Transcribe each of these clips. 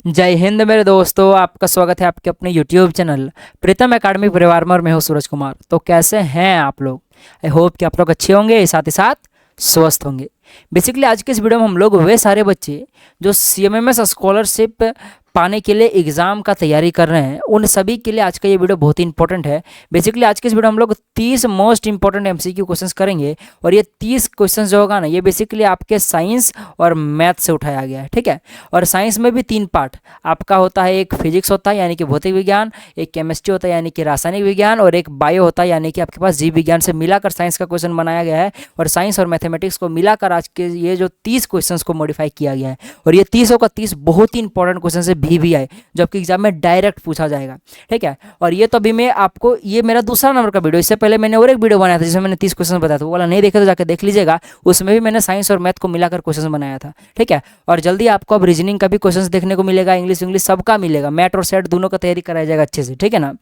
जय हिंद मेरे दोस्तों, आपका स्वागत है आपके अपने YouTube चैनल प्रीतम एकेडमी परिवार में। और मैं हूँ सूरज कुमार। तो कैसे हैं आप लोग? आई होप कि आप लोग अच्छे होंगे, साथ ही साथ स्वस्थ होंगे। बेसिकली आज के इस वीडियो में हम लोग वे सारे बच्चे जो CMMS स्कॉलरशिप पाने के लिए एग्ज़ाम का तैयारी कर रहे हैं, उन सभी के लिए आज का ये वीडियो बहुत ही इंपॉर्टेंट है। बेसिकली आज के इस वीडियो में हम लोग 30 मोस्ट इंपॉर्टेंट MCQ क्वेश्चंस करेंगे। और ये 30 क्वेश्चंस जो होगा ना, ये बेसिकली आपके साइंस और मैथ से उठाया गया है, ठीक है। और साइंस में भी 3 पार्ट आपका होता है। एक फिजिक्स होता है यानी कि भौतिक विज्ञान, एक केमिस्ट्री होता है यानी कि रासायनिक विज्ञान, और एक बायो होता है यानी कि आपके पास जीव विज्ञान से मिलाकर साइंस का क्वेश्चन बनाया गया है। और साइंस और मैथमेटिक्स को मिलाकर आज के ये जो 30 क्वेश्चंस को मॉडिफाई किया गया है। और ये 30 का 30 बहुत ही इंपॉर्टेंट क्वेश्चन है BVI, जो आपके एग्जाम में डायरेक्ट पूछा जाएगा, ठीक है। और ये तो अभी मैं आपको, ये मेरा दूसरा नंबर का वीडियो, इससे पहले मैंने और एक वीडियो बनाया था जिसमें मैंने 30 क्वेश्चन बताया था। वो वाला नहीं देखे तो जाकर देख लीजिएगा, उसमें भी मैंने साइंस और मैथ को मिलाकर क्वेश्चन बनाया था, ठीक है। और जल्दी आपको अब रीजनिंग का भी क्वेश्चन देखने को मिलेगा, इंग्लिश सबका मिलेगा, मैट और सेट दोनों का तैयारी कराया जाएगा अच्छे से, ठीक है ना।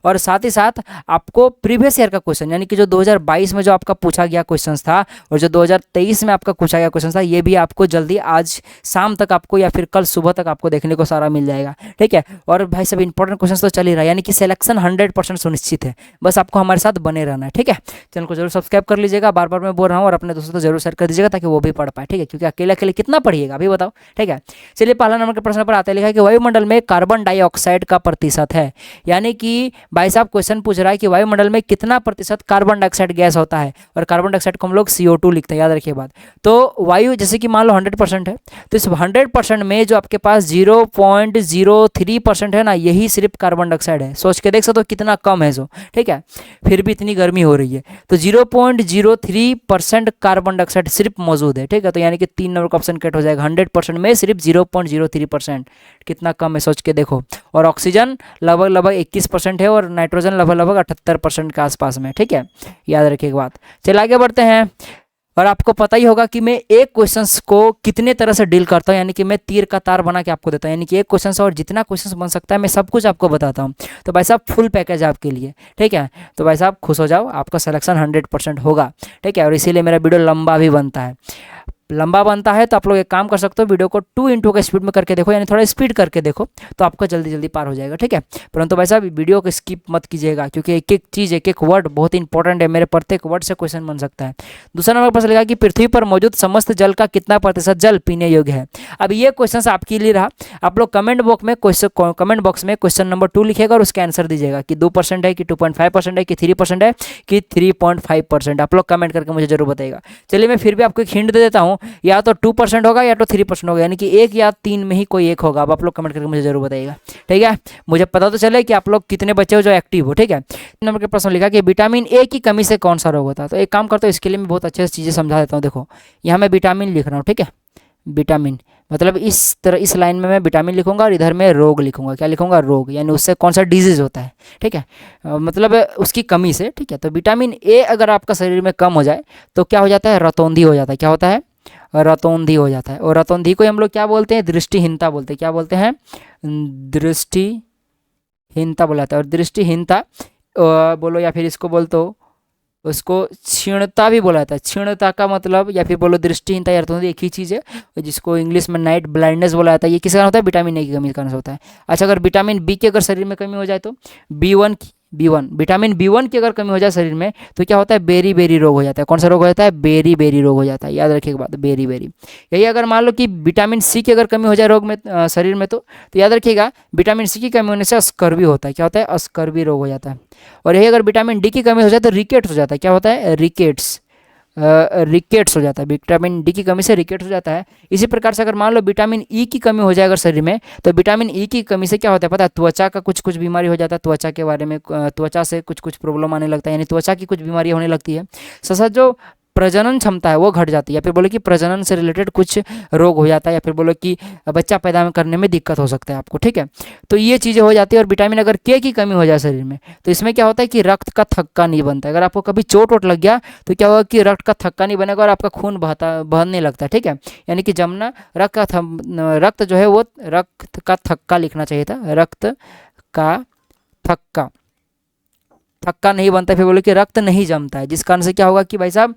और साथ ही साथ आपको प्रीवियस ईयर का क्वेश्चन यानी कि जो 2022 में जो आपका पूछा गया क्वेश्चन था और जो 2023 में आपका पूछा गया क्वेश्चन था, ये भी आपको जल्दी आज शाम तक आपको या फिर कल सुबह तक आपको देखने को सारा मिल जाएगा, ठीक है। और भाई सब इंपॉर्टेंट क्वेश्चन तो चल ही रहा है, यानी कि सिलेक्शन 100% सुनिश्चित है। बस आपको हमारे साथ बने रहना है, ठीक है। चैनल को जरूर सब्सक्राइब कर लीजिएगा, बार बार मैं बोल रहा हूँ, और अपने दोस्तों को जरूर शेयर कर दीजिएगा ताकि वो भी पढ़ पाए, ठीक है। क्योंकि अकेले अकेले कितना पढ़िएगा अभी बताओ, ठीक है। चलिए पहला नंबर के प्रश्न पर आते हैं। लिखा है कि वायुमंडल में कार्बन डाइऑक्साइड का प्रतिशत है। यानी कि भाई साहब क्वेश्चन पूछ रहा है कि वायुमंडल में कितना प्रतिशत कार्बन डाइऑक्साइड गैस होता है। और कार्बन डाइऑक्साइड को हम लोग CO2 लिखते हैं, याद रखिए बात। तो वायु जैसे कि मान लो 100% है, तो इस 100% में जो आपके पास 0.03% है ना, यही सिर्फ कार्बन डाइऑक्साइड है। सोच के देख सकते हो कितना कम है जो, ठीक है। फिर भी इतनी गर्मी हो रही है, तो 0.03% कार्बन डाइऑक्साइड सिर्फ मौजूद है, ठीक है। तो यानी कि 3 नंबर का ऑप्शन कट हो जाएगा। 100% में सिर्फ 0.03%, कितना कम है सोच के देखो। और ऑक्सीजन लगभग लगभग 21% है, और नाइट्रोजन लगभग लगभग 78% के आसपास में, ठीक है। याद रखिएगा बात। चलिए आगे बढ़ते हैं। और आपको पता ही होगा कि मैं एक क्वेश्चंस को कितने तरह से डील करता हूँ, यानी कि मैं तीर का तार बना के आपको देता हूँ। यानी कि एक क्वेश्चन से और जितना क्वेश्चंस बन सकता है मैं सब कुछ आपको बताता हूँ। तो भाई साहब फुल पैकेज आपके लिए, ठीक है। तो भाई साहब खुश हो जाओ, आपका सिलेक्शन 100% होगा, ठीक है। और इसीलिए मेरा वीडियो लंबा भी बनता है। लंबा बनता है तो आप लोग एक काम कर सकते हो, वीडियो को 2x का स्पीड में करके देखो, यानी थोड़ा स्पीड करके देखो, तो आपको जल्दी जल्दी पार हो जाएगा, ठीक है। परंतु भाई साहब वीडियो को स्किप मत कीजिएगा, क्योंकि एक एक चीज़, एक एक वर्ड बहुत इंपॉर्टेंट है। मेरे प्रत्येक वर्ड से क्वेश्चन बन सकता है। दूसरा नंबर पर लिखा कि पृथ्वी पर मौजूद समस्त जल का कितना प्रतिशत जल पीने योग्य है। अब ये क्वेश्चन आपके लिए रहा। आप लोग कमेंट बॉक्स में क्वेश्चन नंबर 2 लिखेगा और उसका आंसर दीजिएगा कि 2% है कि 2.5% है कि 3% है कि 3.5%। आप लोग कमेंट करके मुझे जरूर बताइएगा। चलिए मैं फिर भी आपको एक हिंट दे देता हूँ, या तो 2% होगा या तो 3% होगा, यानी कि 1 या 3 में ही कोई एक होगा। अब आप लोग कमेंट करके मुझे जरूर बताइएगा, ठीक है। मुझे पता तो चले कि आप लोग कितने बच्चे हो जो एक्टिव हो, ठीक है। नंबर के प्रश्न लिखा कि विटामिन ए की कमी से कौन सा रोग होता है। तो एक काम करता हूँ, इसके लिए मैं बहुत अच्छे से चीज़ें समझा देता हूँ। देखो यहाँ मैं विटामिन लिख रहा हूँ, ठीक है। विटामिन मतलब इस तरह, इस लाइन में मैं विटामिन लिखूंगा और इधर में रोग लिखूंगा। क्या लिखूंगा? रोग, यानी उससे कौन सा डिजीज होता है, ठीक है। मतलब उसकी कमी से, ठीक है। तो विटामिन ए अगर आपका शरीर में कम हो जाए तो क्या हो जाता है? रतौंधी हो जाता है। क्या होता है? रतौंधी हो जाता है। और रतौंधी को हम लोग क्या बोलते हैं? दृष्टिहीनता बोलते हैं। क्या बोलते हैं? दृष्टिहीनता बोला जाता है। और दृष्टिहीनता बोलो, या फिर इसको बोल तो उसको क्षीणता भी बोला जाता है। क्षीणता का मतलब, या फिर बोलो दृष्टिहीनता या रतौंधी, एक ही चीज़ है, जिसको इंग्लिश में नाइट ब्लाइंडनेस बोला जाता है। ये किस कारण होता है? विटामिन ए की कमी के कारण से होता है। अच्छा, अगर विटामिन बी की अगर शरीर में कमी हो जाए तो B1 विटामिन B1 की अगर कमी हो जाए शरीर में तो क्या होता है? बेरी बेरी रोग हो जाता है। कौन सा रोग हो जाता है? बेरी बेरी रोग हो जाता है। याद रखिएगा बात, बेरी बेरी। यही अगर मान लो कि विटामिन सी की अगर कमी हो जाए रोग में, शरीर में, तो याद रखिएगा विटामिन सी की कमी होने से स्कर्वी होता है। क्या होता है? स्कर्वी रोग हो जाता है। और यही अगर विटामिन डी की कमी हो जाए तो रिकेट्स हो जाता है। क्या होता है? रिकेट्स हो जाता है। विटामिन डी की कमी से रिकेट्स हो जाता है। इसी प्रकार से अगर मान लो विटामिन ई की कमी हो जाए अगर शरीर में, तो विटामिन ई की कमी से क्या होता है पता है? त्वचा का कुछ कुछ बीमारी हो जाता है। त्वचा के बारे में, त्वचा से कुछ कुछ प्रॉब्लम आने लगता है, यानी त्वचा की कुछ बीमारियां होने लगती है। साथ जो प्रजनन क्षमता है वो घट जाती है, या फिर बोलो कि प्रजनन से रिलेटेड कुछ रोग हो जाता है, या फिर बोलो कि बच्चा पैदा करने में दिक्कत हो सकता है आपको, ठीक है। तो ये चीज़ें हो जाती है। और विटामिन अगर के की कमी हो जाए शरीर में तो इसमें क्या होता है कि रक्त का थक्का नहीं बनता है। अगर आपको कभी चोट वोट लग गया तो क्या होगा कि रक्त का थक्का नहीं बनेगा और आपका खून बहने लगता है, ठीक है। यानी कि जमना रक्त जो है वो रक्त का थक्का लिखना चाहिए था, रक्त का थक्का। थक्का नहीं बनता, फिर बोले कि रक्त नहीं जमता है, जिस कारण से क्या होगा कि भाई साहब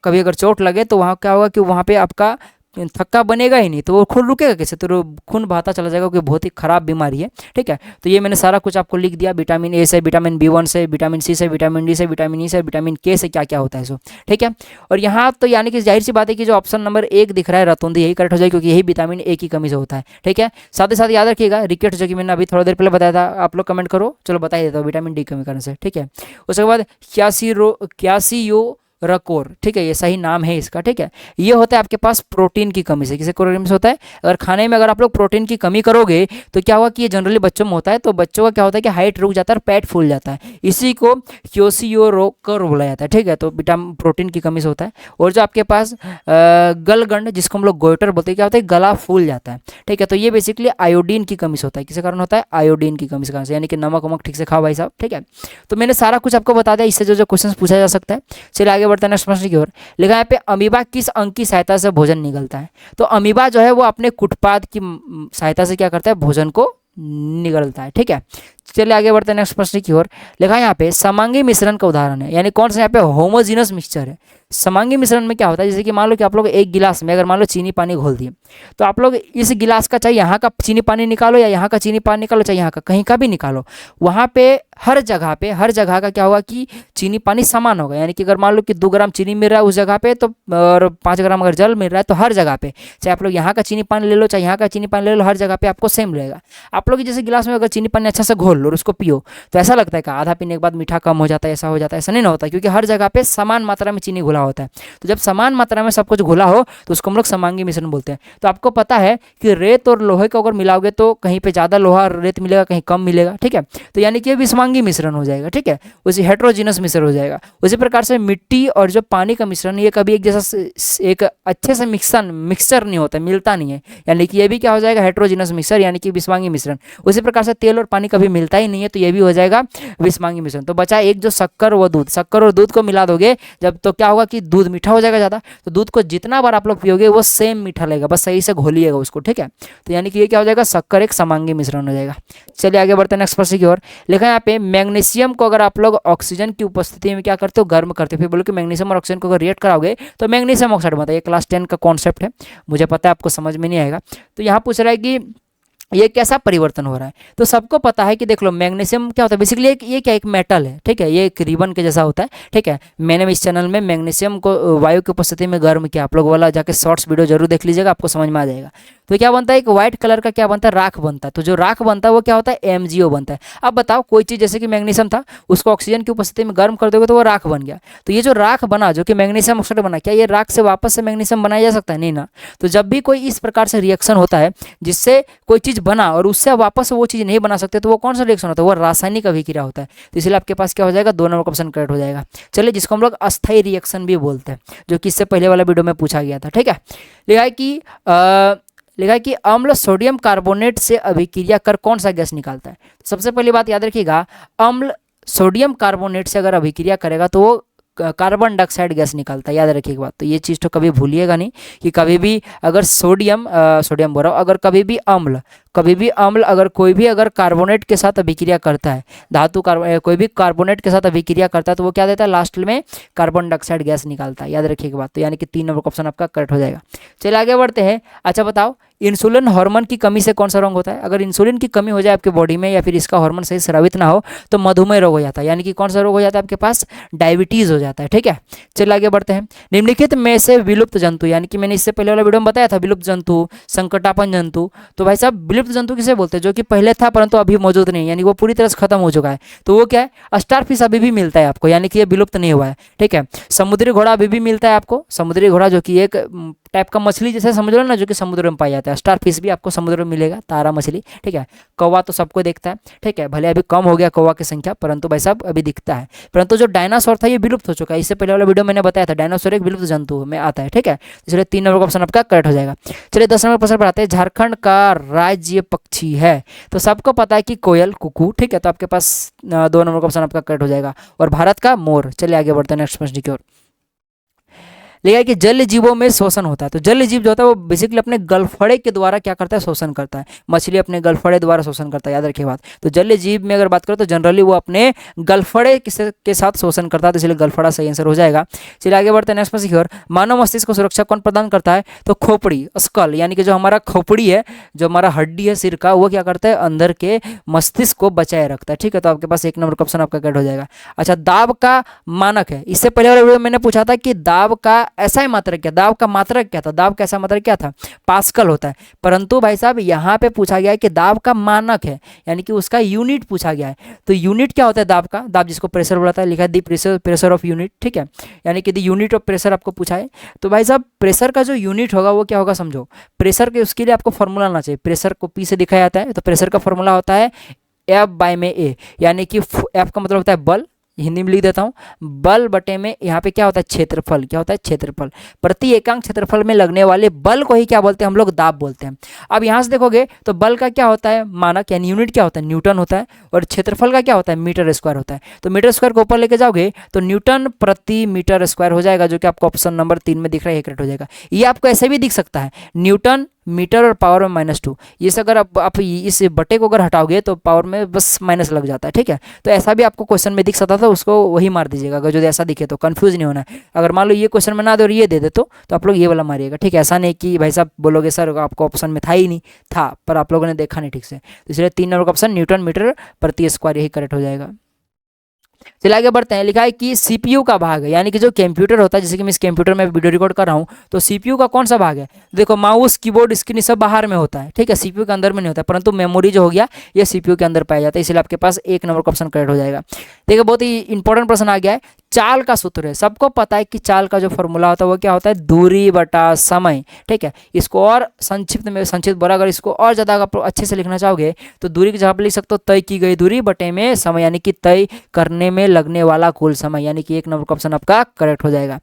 कभी अगर चोट लगे तो वहाँ क्या होगा कि वहाँ पे आपका थक्का बनेगा ही नहीं तो वो खून रुकेगा कैसे, तो खून बहाता चला जाएगा, क्योंकि बहुत ही खराब बीमारी है। ठीक है, तो ये मैंने सारा कुछ आपको लिख दिया, विटामिन ए से, विटामिन B1 से, विटामिन सी से, विटामिन डी से, विटामिन ई से, विटामिन के से क्या क्या होता है सो। ठीक है, और यहाँ तो यानी कि जाहिर सी बात है कि जो ऑप्शन नंबर 1 दिख रहा है रतौंधी, यही करेक्ट हो जाएगा, क्योंकि यही विटामिन ए की कमी से होता है। ठीक है, साथ ही साथ याद रखिएगा रिकेट, जो कि मैंने अभी थोड़ा देर पहले बताया था, आप लोग कमेंट करो, चलो बता ही देता हूँ, विटामिन डी कमी करने से। ठीक है, उसके बाद क्यासियो रकोर, ठीक है, ये सही नाम है इसका। ठीक है, ये होता है आपके पास प्रोटीन की कमी से। किसी कमी से होता है, अगर खाने में अगर आप लोग प्रोटीन की कमी करोगे तो क्या हुआ कि ये जनरली बच्चों में होता है, तो बच्चों का क्या होता है कि हाइट रुक जाता है और पेट फूल जाता है, इसी को क्योसियोरोकर बोला जाता है। ठीक है, तो विटामिन प्रोटीन की कमी से होता है। और जो आपके पास गलगंड, जिसको हम लोग गोइटर बोलते हैं, क्या होता है, गला फूल जाता है। ठीक है, तो ये बेसिकली आयोडीन की कमी से होता है। किसी कारण होता है, आयोडीन की कमी से कारण से, यानी कि नमक वमक ठीक से खाओ भाई साहब। ठीक है, तो मैंने सारा कुछ आपको बता दिया, इससे जो जो क्वेश्चन पूछा जा सकता है। चलिए आगे बढ़ते हैं नेक्स्ट प्रश्न की ओर। लिखा है यहाँ पे, अमीबा किस अंग की सहायता से भोजन निगलता है। तो अमीबा जो है वो अपने कुटपाद की सहायता से क्या करता है, भोजन को निगलता है। ठीक है, चलिए आगे बढ़ते हैं नेक्स्ट प्रश्न की ओर। लिखा है यहाँ पे, समांगी मिश्रण का उदाहरण है, यानी कौन सा यहाँ पे होमोजीनस मिक्सचर है। समांगी मिश्रण में क्या होता है, जैसे कि मान लो कि आप लोग एक गिलास में अगर मान लो चीनी पानी घोल दिए, तो आप लोग इस गिलास का चाहे यहाँ का चीनी पानी निकालो या यहाँ का चीनी पानी निकालो, चाहे यहाँ का कहीं का भी निकालो, वहाँ पे हर जगह का क्या होगा कि चीनी पानी समान होगा। यानी कि अगर मान लो कि 2 ग्राम चीनी मिल रहा है उस जगह पे, तो और 5 ग्राम अगर जल मिल रहा है, तो हर जगह पे चाहे आप लोग यहाँ का चीनी पानी ले लो चाहे यहाँ का चीनी पानी ले लो, हर जगह पे आपको सेम रहेगा। आप लोग जैसे गिलास में अगर चीनी पानी अच्छा से घोल लो और उसको पियो, तो ऐसा लगता है कि आधा पीने के बाद मीठा कम हो जाता है, ऐसा हो जाता है, ऐसा नहीं ना होता, क्योंकि हर जगह पे समान मात्रा में चीनी घुला होता है। तो जब समान मात्रा में सब कुछ घुला हो तो उसको हम लोग समांगी मिश्रण बोलते हैं। तो आपको पता है कि रेत और लोहे को अगर मिलाओगे तो कहीं पे ज़्यादा लोहा और रेत मिलेगा, कहीं कम मिलेगा। ठीक है, तो यानी कि ये विषमांगी मिश्रण हो जाएगा। ठीक है, उसी हेट्रोजीनस मिश्रण हो जाएगा। उसी प्रकार से मिट्टी और जो पानी का मिश्रण, ये कभी एक जैसा एक अच्छे से मिक्सचर नहीं होता, मिलता नहीं है, यानी कि ये भी क्या हो जाएगा, हेट्रोजीनस मिक्सचर, यानी कि विषमांगी मिश्रण। उसी प्रकार से तेल और पानी कभी मिलता ही नहीं है, तो ये भी हो जाएगा विषमांगी मिश्रण। तो बचा एक जो शक्कर व दूध, शक्कर और दूध को मिला दोगे जब, तो क्या होगा कि दूध मीठा हो जाएगा ज़्यादा, तो दूध को जितना बार आप लोग पियोगे वो सेम मीठा लगेगा, बस सही से घोलिएगा उसको। ठीक है, तो यानी कि ये क्या हो जाएगा, शक्कर एक समांगी मिश्रण हो जाएगा। चलिए आगे बढ़ते हैं नेक्स्ट प्रश्न की ओर। लिखा है यहाँ पे, मैग्नीशियम को अगर आप लोग ऑक्सीजन की उपस्थिति में क्या करते हो, गर्म करते हो। फिर बोलो कि मैग्नीशियम और ऑक्सीजन को अगर रिएक्ट कराओगे तो मैग्नीशियम ऑक्साइड बनता है। ये क्लास 10 का कॉन्सेप्ट है, मुझे पता है आपको समझ में नहीं आएगा। तो यहाँ पूछ रहा है कि ये कैसा परिवर्तन हो रहा है। तो सबको पता है कि देख लो, मैग्नीशियम क्या होता है, बेसिकली ये क्या, एक मेटल है। ठीक है, ये एक रिबन के जैसा होता है। ठीक है, मैंने इस चैनल में मैग्नीशियम को वायु की उपस्थिति में गर्म किया, आप लोग वाला जाके शॉर्ट्स वीडियो जरूर देख लीजिएगा, आपको समझ में आ जाएगा। तो क्या बनता है, एक व्हाइट कलर का क्या बनता है, राख बनता है। तो जो राख बनता है वो क्या होता है, MgO बनता है। अब बताओ, कोई चीज़ जैसे कि मैग्नीशियम था, उसको ऑक्सीजन की उपस्थिति में गर्म कर दोगे तो वो राख बन गया। तो ये जो राख बना, जो कि मैग्नीशियम ऑक्साइड बना, क्या ये राख से वापस से मैग्नीशियम बनाया जा सकता है, नहीं ना। तो जब भी कोई इस प्रकार से रिएक्शन होता है जिससे कोई चीज़ बना और उससे वापस वो चीज़ नहीं बना सकते, तो वो कौन सा रिएक्शन होता है, वो रासायनिक अभिक्रिया होता है। तो इसलिए आपके पास क्या हो जाएगा, 2 नंबर का ऑप्शन करेक्ट हो जाएगा। चलिए, जिसको हम लोग अस्थायी रिएक्शन भी बोलते हैं, जो कि इससे पहले वाला वीडियो में पूछा गया था। ठीक है, लिखा है कि अम्ल सोडियम कार्बोनेट से अभिक्रिया कर कौन सा गैस निकालता है। सबसे पहली बात याद रखिएगा, अम्ल सोडियम कार्बोनेट से अगर अभिक्रिया करेगा तो वो कार्बन डाइऑक्साइड गैस निकलता है। याद रखिएगा बात, तो ये चीज़ तो कभी भूलिएगा नहीं कि कभी भी अगर सोडियम बोल रहा हूँ, अगर कभी भी अम्ल अगर कोई भी अगर कार्बोनेट के साथ अभिक्रिया करता है, कोई भी कार्बोनेट के साथ अभिक्रिया करता है, तो वो क्या देता है, लास्ट में कार्बन डाइऑक्साइड गैस निकालता है। याद रखिएगा बात, तो यानी कि 3 नंबर का ऑप्शन आपका करेक्ट हो जाएगा। चलिए आगे बढ़ते हैं। अच्छा बताओ, इंसुलिन हार्मोन की कमी से कौन सा रोग होता है। अगर इंसुलिन की कमी हो जाए आपके बॉडी में, या फिर इसका हार्मोन सही स्रावित ना हो, तो मधुमेह रोग हो जाता है। यानी कि कौन सा रोग हो जाता है, आपके पास डायबिटीज़ हो जाता है। ठीक है, चलिए आगे बढ़ते हैं। निम्नलिखित में से विलुप्त जंतु, यानी कि मैंने इससे पहले वाला वीडियो में बताया था, विलुप्त जंतु, संकटापन्न जंतु। तो भाई साहब, विलुप्त जंतु किसे बोलते हैं, जो कि पहले था परंतु अभी मौजूद नहीं, यानी वो पूरी तरह से खत्म हो चुका है। तो वो क्या है, स्टारफिश अभी भी मिलता है आपको, यानी कि ये विलुप्त नहीं हुआ है। ठीक है, समुद्री घोड़ा अभी भी मिलता है आपको, समुद्री घोड़ा जो कि एक टाइप का मछली जैसे समझ लो ना, जो कि समुद्र में पाया जाता है। स्टारफिश भी आपको समुद्र में मिलेगा, तारा मछली। ठीक है, कौवा तो सबको देखता है। ठीक है, भले अभी कम हो गया कौवा की संख्या, परंतु भाई साहब अभी दिखता है। परंतु जो डायनासोर था ये विलुप्त हो चुका है। इससे पहले वाला वीडियो मैंने बताया था, डायनासोर एक विलुप्त जंतु में आता है। ठीक है, इसलिए 3 नंबर का ऑप्शन आपका करेक्ट हो जाएगा। चलिए 10 नंबर प्रश्न पर आते हैं। झारखंड का राज्य पक्षी है, तो सबको पता है कि कोयल, कुकू। ठीक है, तो आपके पास 2 नंबर का ऑप्शन आपका करेक्ट हो जाएगा। और भारत का मोर। चलिए आगे बढ़ते हैं नेक्स्ट प्रश्न की ओर। लिखा है कि जल जीवों में शोषण होता है। तो जल जीव जो होता है वो बेसिकली अपने गलफड़े के द्वारा क्या करता है, शोषण करता है। मछली अपने गलफड़े द्वारा शोषण करता है, याद रखिए बात। तो जल जीव में अगर बात करें तो जनरली वो अपने गलफड़े के साथ शोषण करता है, तो इसलिए गलफड़ा सही आंसर हो जाएगा। चलिए आगे बढ़ते हैं नेक्स्ट प्रश्न की ओर। मानव मस्तिष्क को सुरक्षा कौन प्रदान करता है? तो खोपड़ी, स्कल, यानी कि जो हमारा खोपड़ी है, जो हमारा हड्डी है सिर का, वो क्या करता है, अंदर के मस्तिष्क को बचाए रखता है। ठीक है, तो आपके पास 1 नंबर का ऑप्शन आपका कट हो जाएगा। अच्छा, दाब का मानक है। इससे पहले वाले वीडियो में मैंने पूछा था कि दाब का ऐसा मात्रक क्या, दाब का मात्रक क्या था, दाब का ऐसा मात्रक क्या था, पास्कल होता है। परंतु भाई साहब यहाँ पे पूछा गया है कि दाब का मानक है, यानी कि उसका यूनिट पूछा गया है। तो यूनिट क्या होता है दाब का? दाब जिसको प्रेशर बोलता है, लिखा है दी प्रेशर ऑफ यूनिट। ठीक है, यानी कि दी यूनिट ऑफ प्रेशर आपको पूछा है। तो भाई साहब प्रेशर का जो यूनिट होगा वो क्या होगा समझो। प्रेशर के उसके लिए आपको फॉर्मूला आना चाहिए। प्रेशर को पी से दिखाया जाता है, तो प्रेशर का फॉर्मूला होता है एफ बाय में ए, यानी कि एफ का मतलब होता है बल, हिंदी में लिख देता हूँ, बल बटे में यहाँ पे क्या होता है, क्षेत्रफल। क्या होता है, क्षेत्रफल। प्रति एकांक क्षेत्रफल में लगने वाले बल को ही क्या बोलते हैं हम लोग, दाब बोलते हैं। अब यहाँ से देखोगे तो बल का क्या होता है, मानक यानी यूनिट क्या होता है, न्यूटन होता है। और क्षेत्रफल का क्या होता है, मीटर स्क्वायर होता है। तो मीटर स्क्वायर को ऊपर लेके जाओगे तो न्यूटन प्रति मीटर स्क्वायर हो जाएगा, जो कि आपको ऑप्शन नंबर 3 में दिख रहा है, करेक्ट हो जाएगा। ये आपको ऐसे भी दिख सकता है, न्यूटन मीटर और पावर में -2। ये अगर आप इस बटे को अगर हटाओगे तो पावर में बस माइनस लग जाता है। ठीक है, तो ऐसा भी आपको क्वेश्चन में दिख सकता था, उसको वही मार दीजिएगा अगर जो ऐसा दिखे तो। कंफ्यूज नहीं होना है। अगर मान लो ये क्वेश्चन में ना दे और ये दे दे तो आप लोग ये वाला मारिएगा। ठीक है, ऐसा नहीं कि भाई साहब बोलोगे सर आपको ऑप्शन में था ही नहीं, था पर आप लोगों ने देखा नहीं ठीक से। तो इसलिए 3 नंबर का ऑप्शन न्यूटन मीटर प्रति स्क्वायर यही करेक्ट हो जाएगा। चलिए आगे बढ़ते हैं। लिखा है कि सीपीयू का भाग है, यानी कि जो कंप्यूटर होता है, जैसे कि मैं इस कंप्यूटर में वीडियो रिकॉर्ड कर रहा हूँ, तो सीपीयू का कौन सा भाग है? देखो माउस, कीबोर्ड, स्क्रीन सब बाहर में होता है। ठीक है, सीपीयू के अंदर में नहीं होता है, परंतु मेमोरी जो हो गया ये सीपीयू के अंदर पाया जाता है। इसलिए आपके पास 1 नंबर का ऑप्शन करेक्ट हो जाएगा। देखिए बहुत ही इंपॉर्टेंट प्रश्न आ गया है। चाल का सूत्र है, सबको पता है कि चाल का जो फॉर्मूला होता है वो क्या होता है, दूरी बटा समय। ठीक है, इसको और संक्षिप्त बोला, अगर इसको और ज़्यादा आप अच्छे से लिखना चाहोगे तो दूरी की जगह पर लिख सकते हो तय की गई दूरी बटे में समय, यानी कि तय करने में लगने वाला कुल समय, यानी कि 1 नंबर का ऑप्शन आपका करेक्ट हो जाएगा।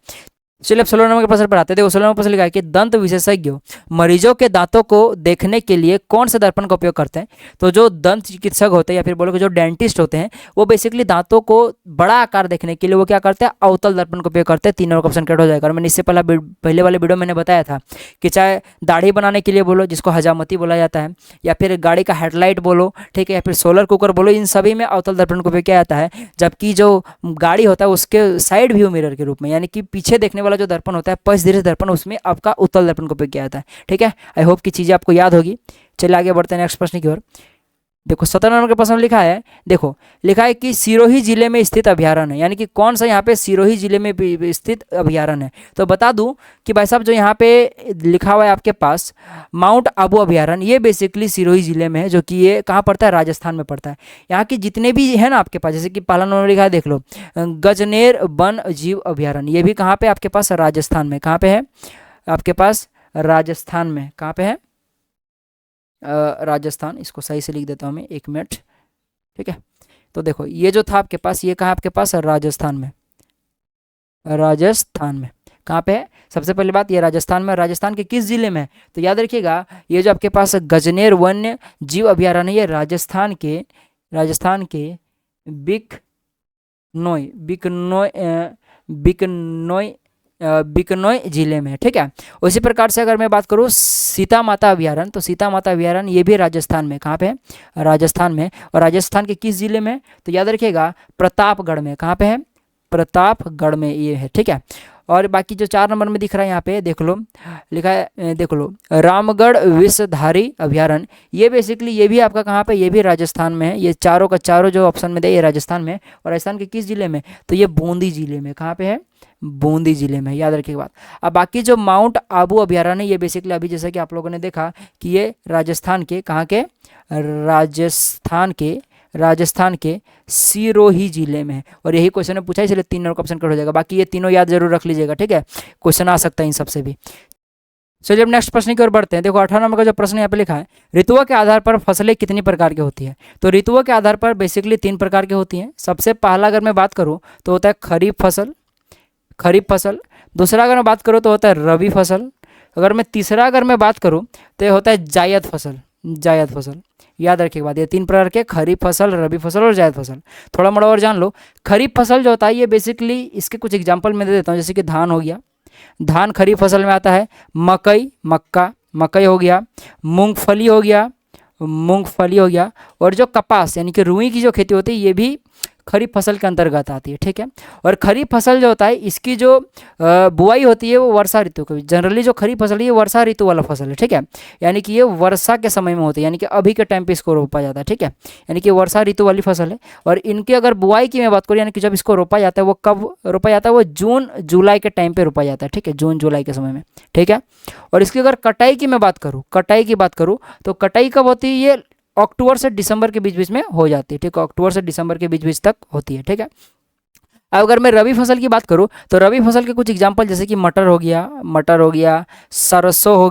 चलिए अब 16 नंबर के प्रश्न पर आते हैं। देखो 16 नंबर प्रश्न लिखा है कि दंत विशेषज्ञ मरीजों के दांतों को देखने के लिए कौन से दर्पण का उपयोग करते हैं? तो जो दंत चिकित्सक होते हैं या फिर बोलो कि जो डेंटिस्ट होते हैं, वो बेसिकली दांतों को बड़ा आकार देखने के लिए वो क्या करते हैं, अवतल दर्पण का उपयोग करते हैं। 3 नंबर का ऑप्शन करेक्ट हो जाएगा। और मैंने इससे पहले वाले वीडियो मैंने बताया था कि चाहे दाढ़ी बनाने के लिए बोलो, जिसको हजामती बोला जाता है, या फिर गाड़ी का हेडलाइट बोलो, ठीक है, या फिर सोलर कुकर बोलो, इन सभी में अवतल दर्पण का उपयोग किया जाता है। जबकि जो गाड़ी होता है उसके साइड व्यू मिरर के रूप में, यानी कि पीछे देखने वाला जो दर्पण होता है, पश्च दृश्य दर्पण, उसमें आपका उत्तल दर्पण का उपयोग किया जाता है। ठीक है, आई होप की चीजें आपको याद होगी। चलिए आगे बढ़ते हैं नेक्स्ट प्रश्न की ओर। देखो 17 नंबर के प्रश्न में लिखा है, देखो लिखा है कि सिरोही जिले में स्थित अभ्यारण्य है, यानी कि कौन सा यहाँ पे सिरोही जिले में स्थित अभ्यारण्य है? तो बता दूं कि भाई साहब जो यहाँ पे लिखा हुआ है आपके पास माउंट आबू अभ्यारण्य, ये बेसिकली सिरोही जिले में है, जो कि ये कहाँ पड़ता है, राजस्थान में पड़ता है। यहाँ की जितने भी है ना आपके पास, जैसे कि पहला नंबर लिखा है देख लो, गजनेर वन जीव अभ्यारण्य, ये भी कहाँ पे आपके पास, राजस्थान में। कहाँ पे है आपके पास, राजस्थान में। कहाँ पे है, राजस्थान। इसको सही से लिख देता हूँ मैं, 1 मिनट। ठीक है, तो देखो ये जो था आपके पास, ये कहाँ आपके पास, राजस्थान में। राजस्थान में कहाँ पे है? सबसे पहली बात, ये राजस्थान में। राजस्थान के किस जिले में है? तो याद रखिएगा, ये जो आपके पास गजनेर वन्य जीव अभ्यारण्य, ये राजस्थान के बिकनोई जिले में। ठीक है, उसी प्रकार से अगर मैं बात करूँ सीता माता अभ्यारण्य, तो सीता माता अभ्यारण्य ये भी राजस्थान में। कहाँ पे है? राजस्थान में। और राजस्थान के किस जिले में? तो याद रखिएगा प्रतापगढ़ में। कहाँ पे है? प्रतापगढ़ में ये है। ठीक है, और बाकी जो 4 नंबर में दिख रहा है यहाँ पे देख लो, लिखा है देख लो रामगढ़ विषधारी अभ्यारण्य, ये बेसिकली ये भी आपका कहाँ पे, ये भी राजस्थान में है। ये चारों का चारों जो ऑप्शन में दे, ये राजस्थान में। और राजस्थान के किस जिले में? तो ये बूंदी जिले में। कहाँ पे है? बूंदी जिले में, याद रखिए बात। अब बाकी जो माउंट आबू अभ्यारण्य, ये बेसिकली अभी जैसा कि आप लोगों ने देखा कि ये राजस्थान के, कहाँ के, राजस्थान के सिरोही जिले में है। और यही क्वेश्चन में पूछा है, इसलिए 3 नंबर का ऑप्शन कट हो जाएगा। बाकी ये तीनों याद जरूर रख लीजिएगा। ठीक है, क्वेश्चन आ सकता है इन सबसे भी। चलिए अब नेक्स्ट प्रश्न की ओर बढ़ते हैं। देखो 18 नंबर का जो प्रश्न यहाँ पे लिखा है, ऋतुओं के आधार पर फसलें कितनी प्रकार की होती है? तो ऋतुओं के आधार पर बेसिकली 3 प्रकार की होती हैं। सबसे पहला अगर मैं बात करूँ तो होता है खरीफ फसल। दूसरा अगर मैं बात करूँ तो होता है रबी फसल। तीसरा अगर मैं बात करूँ तो ये होता है जायद फसल। याद रखिए बात, ये 3 प्रकार के, खरीफ फसल, रबी फसल और जायद फसल। थोड़ा मोड़ा और जान लो। खरीफ फसल जो होता है ये बेसिकली, इसके कुछ एग्जांपल मैं दे देता हूँ, जैसे कि धान हो गया, धान खरीफ फसल में आता है। मकई, मकई हो गया। मूंगफली हो गया, मूंगफली हो गया। और जो कपास यानी कि रुई की जो खेती होती है ये भी खरीफ फसल के अंतर्गत आती है, ठीक है। और खरीफ फसल जो होता है इसकी जो बुआई होती है वो वर्षा ऋतु की, जनरली जो खरीफ फसल है ये वर्षा ऋतु वाला फसल है, ठीक है। यानी कि ये वर्षा के समय में होती है, यानी कि अभी के टाइम पे इसको रोपा जाता है, ठीक है। यानी कि वर्षा ऋतु वाली फसल है। और इनकी अगर बुआई की मैं बात करूँ, यानी कि जब इसको रोपा जाता है वो कब रोपा जाता है, वो जून जुलाई के टाइम पर रोपा जाता है, ठीक है, जून जुलाई के समय में, ठीक है। और इसकी अगर कटाई की मैं बात करूँ, तो कटाई कब होती है, ये अक्टूबर से दिसंबर के बीच बीच में हो जाती है, ठीक है। अक्टूबर से दिसंबर के बीच बीच तक होती है, ठीक है। अब अगर मैं रबी फसल की बात करूँ तो रबी फसल के कुछ एग्जांपल जैसे कि मटर हो गया, सरसों हो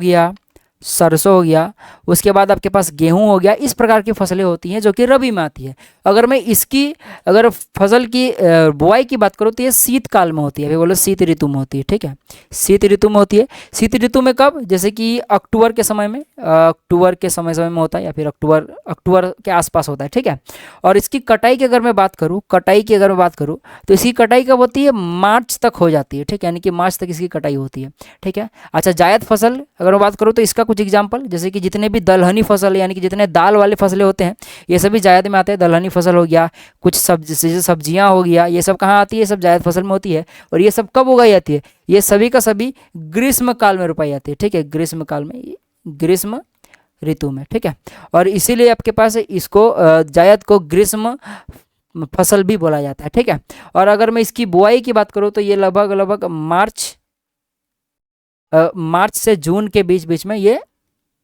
गया, उसके बाद आपके पास गेहूं हो गया। इस प्रकार की फसलें होती हैं जो कि रबी में आती है। अगर मैं इसकी अगर फसल की बुआई की बात करूँ तो ये शीतकाल में होती है, अभी बोलो शीत ऋतु में होती है, ठीक है। शीत ऋतु में होती है। शीत ऋतु में कब, जैसे कि अक्टूबर के समय में होता है, या फिर अक्टूबर के आसपास होता है, ठीक है। और इसकी कटाई की अगर मैं बात करूँ तो इसकी कटाई कब होती है, मार्च तक हो जाती है, ठीक है। यानी कि मार्च तक इसकी कटाई होती है, ठीक है। अच्छा, जायद फसल अगर मैं बात करूँ तो इसका कुछ एग्जांपल जैसे कि जितने भी दलहनी फसल यानी कि जितने दाल वाले फसलें होते हैं ये सभी जायद में आते हैं। दलहनी फसल हो गया, कुछ सब्जियां हो गया, ये सब कहाँ आती है, सब जायद फसल में होती है। और ये सब कब उगाई जाती है, ये सभी का सभी ग्रीष्म काल में रोपाई जाती है, ठीक है, ग्रीष्म काल में, ग्रीष्म ऋतु में, ठीक है। और इसीलिए आपके पास इसको जायद को ग्रीष्म फसल भी बोला जाता है, ठीक है। और अगर मैं इसकी बुआई की बात करूँ तो ये लगभग मार्च से जून के बीच बीच में ये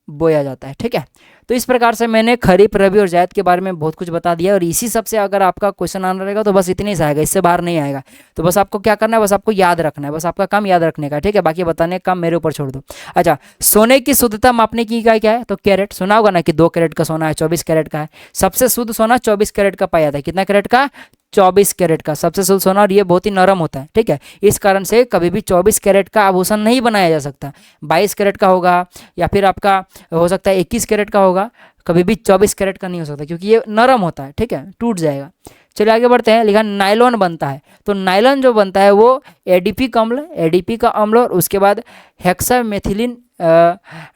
बोया जाता है, ठीक है। तो इस प्रकार से मैंने खरीफ, रबी और जायद के बारे में बहुत कुछ बता दिया। और इसी सब से अगर आपका क्वेश्चन आना रहेगा तो बस इतने से आएगा, इससे बाहर नहीं आएगा। तो बस आपको क्या करना है, बस आपको याद रखना है, बस आपका काम याद रखने का, ठीक है। बाकी बताने का काम मेरे ऊपर छोड़ दो। अच्छा, सोने की शुद्धता मापने की इकाई क्या है, तो कैरेट। सुना होगा ना कि 2 कैरेट का सोना है, 24 कैरेट का है। सबसे शुद्ध सोना 24 कैरेट का पाया जाता है। कितना कैरेट का, 24 कैरेट का सबसे शुद्ध सोना। और ये बहुत ही नरम होता है, ठीक है। इस कारण से कभी भी 24 कैरेट का आभूषण नहीं बनाया जा सकता। 22 कैरेट का होगा या फिर आपका हो सकता है 21 कैरेट का होगा, कभी भी 24 कैरेट का नहीं हो सकता क्योंकि ये नरम होता है, ठीक है, टूट जाएगा। चलिए आगे बढ़ते हैं। लिखा नायलॉन बनता है, तो नायलॉन जो बनता है वो एडीपी का अम्ल और उसके बाद हेक्सामेथिलीन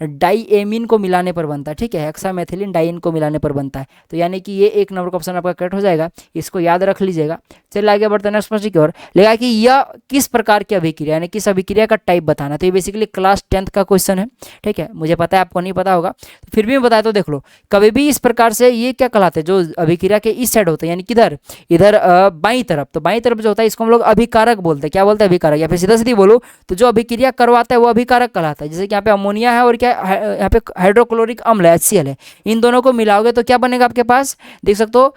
डाइएमीन को मिलाने पर बनता है, ठीक है। हेक्सामेथिलीन डाइएन को मिलाने पर बनता है। तो यानी कि ये 1 नंबर का ऑप्शन आपका करेक्ट हो जाएगा, इसको याद रख लीजिएगा। चलिए आगे बढ़ते हैं नेक्स्ट प्रश्न की ओर। लिखा कि यह किस प्रकार की अभिक्रिया यानी किस अभिक्रिया का टाइप बताना। तो ये बेसिकली क्लास 10th का क्वेश्चन है, ठीक है। मुझे पता है आपको नहीं पता होगा, फिर भी मैं बताया तो देख लो। कभी भी इस प्रकार से ये क्या कहलाते हैं, जो अभिक्रिया के इस साइड होते हैं यानी किधर, इधर बाईं तरफ। तो बाईं तरफ जो होता है इसको हम लोग अभिकारक बोलते हैं। क्या बोलते हैं, अभिकारक। या फिर सीधा सीधी बोलो तो जो अभिक्रिया करवाता है वो अभिकारक कहलाता है। जैसे कि यहाँ पे अमोनिया है और क्या यहाँ पे हाइड्रोक्लोरिक अम्ल है, HCl है। इन दोनों को मिलाओगे तो क्या बनेगा आपके पास, देख सकते हो